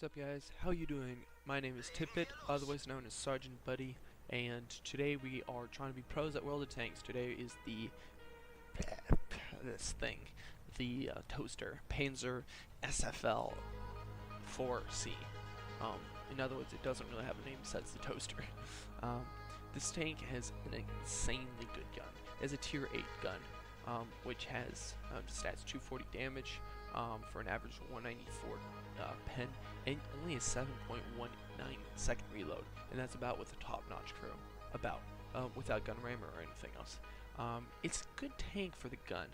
What's up, guys? How you doing? My name is TiPit, otherwise known as Sergeant Buddy, and today we are trying to be pros at World of Tanks. Today is the toaster Panzer SFL 4C. In other words, it doesn't really have a name besides the toaster. This tank has an insanely good gun. It has a tier 8 gun, which has stats 240 damage for an average 194 pen, and only a 7.19 second reload, and that's about with a top-notch crew. Without gun rammer or anything else. It's a good tank for the gun.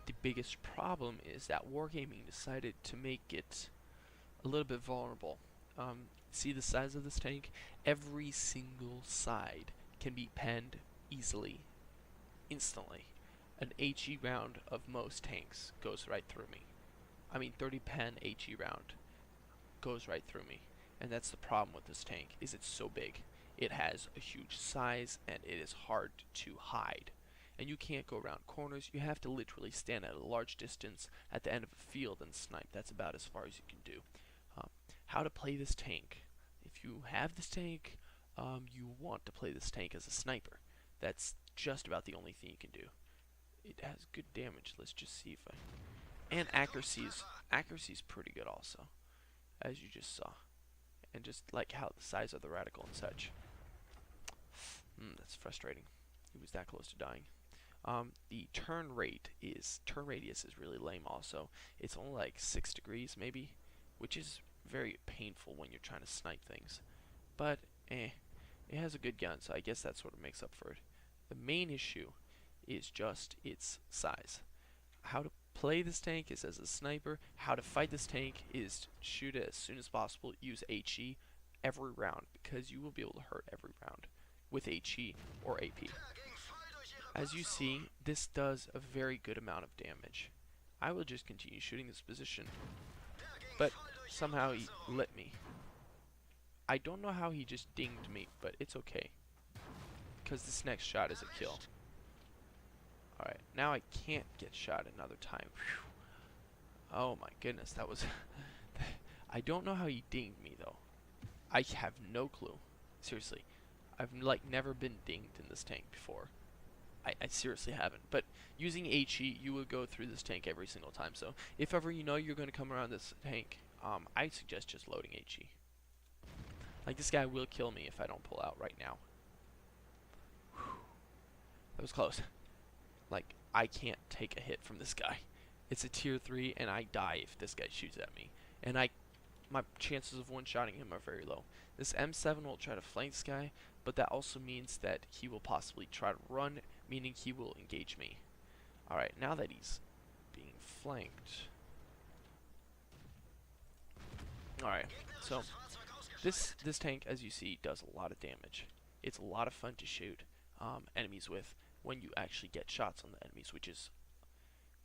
The biggest problem is that Wargaming decided to make it a little bit vulnerable. See the size of this tank? Every single side can be penned easily, instantly. An HE round of most tanks goes right through me. I mean, 30 pen HE round goes right through me. And that's the problem with this tank, is it's so big. It has a huge size and it is hard to hide. And you can't go around corners. You have to literally stand at a large distance at the end of a field and snipe. That's about as far as you can do. How to play this tank. If you have this tank, you want to play this tank as a sniper. That's just about the only thing you can do. It has good damage. Let's just see if I... And accuracy's pretty good also, as you just saw. And just like how the size of the reticle and such. That's frustrating. He was that close to dying. The turn radius is really lame also. It's only like 6 degrees maybe, which is very painful when you're trying to snipe things. But it has a good gun, so I guess that sort of makes up for it. The main issue is just its size. How to play this tank is as a sniper. How to fight this tank is shoot it as soon as possible. Use HE every round, because you will be able to hurt every round with HE or AP. As you see, this does a very good amount of damage. I will just continue shooting this position, but somehow he lit me. I don't know how he just dinged me, but it's okay, because this next shot is a kill. Alright, now I can't get shot another time. Whew. Oh my goodness, that was... I don't know how he dinged me though. I have no clue. Seriously. I've like never been dinged in this tank before. I seriously haven't. But using HE, you will go through this tank every single time. So if ever you know you're going to come around this tank, I suggest just loading HE. Like, this guy will kill me if I don't pull out right now. Whew. That was close. Like, I can't take a hit from this guy. It's a tier 3 and I die if this guy shoots at me. And my chances of one-shotting him are very low. This M7 will try to flank this guy, but that also means that he will possibly try to run, meaning he will engage me. Alright, now that he's being flanked... Alright, so this tank, as you see, does a lot of damage. It's a lot of fun to shoot enemies with when you actually get shots on the enemies, which is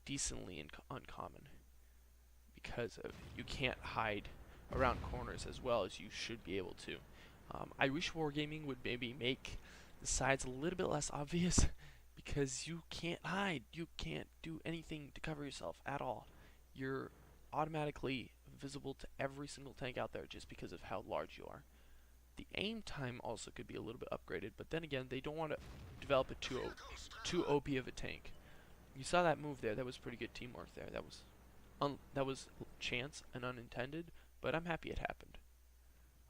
decently uncommon, because you can't hide around corners as well as you should be able to. I wish Wargaming would maybe make the sides a little bit less obvious, because you can't hide. You can't do anything to cover yourself at all. You're automatically visible to every single tank out there just because of how large you are. The aim time also could be a little bit upgraded, but then again, they don't want to develop it too OP of a tank. You saw that move there. That was pretty good teamwork there. That was chance and unintended, but I'm happy it happened.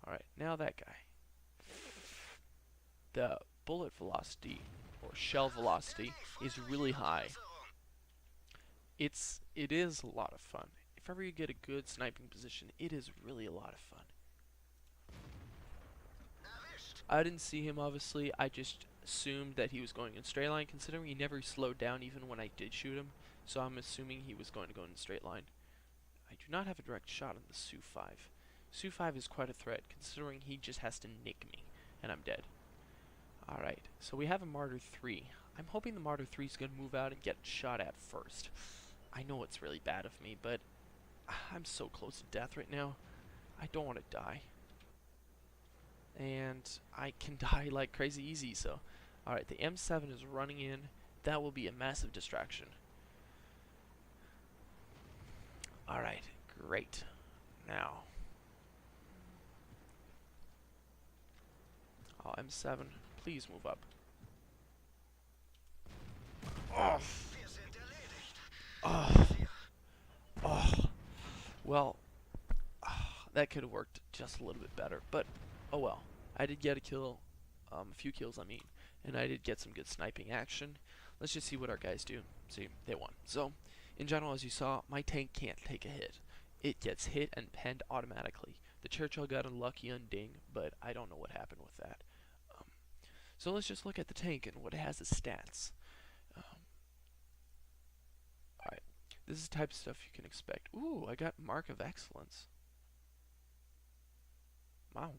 Alright, now that guy. The bullet velocity, or shell velocity, is really high. It is a lot of fun. If ever you get a good sniping position, it is really a lot of fun. I didn't see him, obviously. I just assumed that he was going in straight line, considering he never slowed down even when I did shoot him. So I'm assuming he was going to go in a straight line. I do not have a direct shot on the Su-5. Su-5 is quite a threat, considering he just has to nick me, and I'm dead. Alright, so we have a Martyr 3. I'm hoping the Martyr 3 is going to move out and get shot at first. I know it's really bad of me, but I'm so close to death right now. I don't want to die. And I can die like crazy easy, so... Alright, the M7 is running in. That will be a massive distraction. Alright, great. Now, Oh, M7, please move up. Oh, oh, oh. Well, that could have worked just a little bit better, but oh well. I did get a kill, a few kills I mean, and I did get some good sniping action. Let's just see what our guys do. See, they won. So, in general, as you saw, my tank can't take a hit. It gets hit and penned automatically. The Churchill got unlucky on ding, but I don't know what happened with that. So let's just look at the tank and what it has as stats. Alright, this is the type of stuff you can expect. Ooh, I got Mark of Excellence. Wow.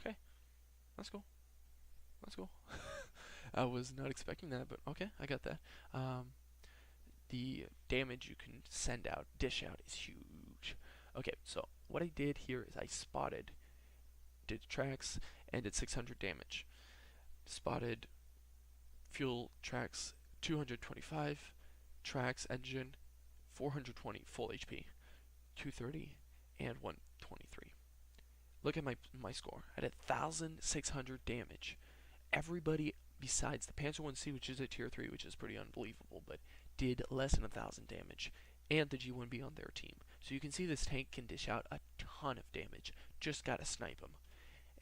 Okay, that's cool. That's cool. I was not expecting that, but okay, I got that. The damage you can send out, dish out, is huge. Okay, so what I did here is I did tracks, and did 600 damage. Spotted fuel tracks 225, tracks engine 420 full HP, 230 and 123. Look at my score. I did 1,600 damage. Everybody besides the Panzer 1C, which is a tier 3, which is pretty unbelievable, but did less than 1,000 damage, and the G1B on their team. So you can see this tank can dish out a ton of damage. Just gotta snipe them.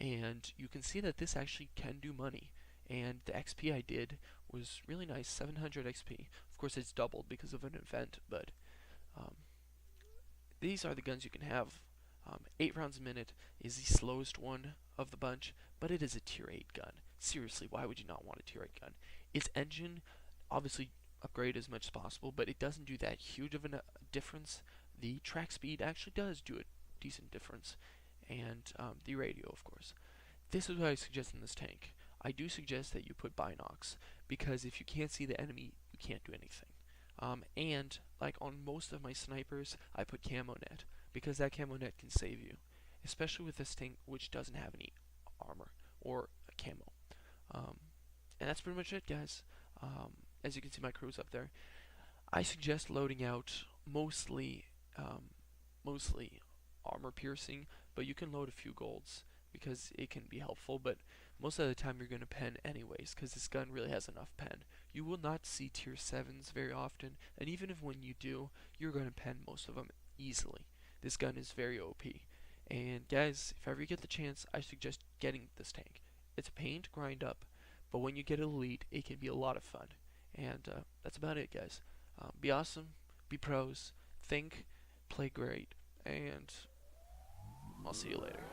And you can see that this actually can do money. And the XP I did was really nice, 700 XP. Of course, it's doubled because of an event, but these are the guns you can have. 8 rounds a minute is the slowest one of the bunch, but it is a tier 8 gun. Seriously, why would you not want a tier 8 gun? Its engine, obviously upgrade as much as possible, but it doesn't do that huge of a difference. The track speed actually does do a decent difference, and the radio, of course. This is what I suggest in this tank. I do suggest that you put binocs, because if you can't see the enemy, you can't do anything. And like on most of my snipers, I put camo net, because that camo net can save you, especially with this tank which doesn't have any armor or a camo. And that's pretty much it, guys. As you can see, my crew's up there. I suggest loading out mostly armor piercing, but you can load a few golds because it can be helpful, but most of the time you're going to pen anyways, because this gun really has enough pen. You will not see tier 7s very often, and even if when you do, you're going to pen most of them easily. This gun is very OP. And guys, if ever you get the chance, I suggest getting this tank. It's a pain to grind up, but when you get elite, it can be a lot of fun. And that's about it, guys. Be awesome, be pros, think, play great, and I'll see you later.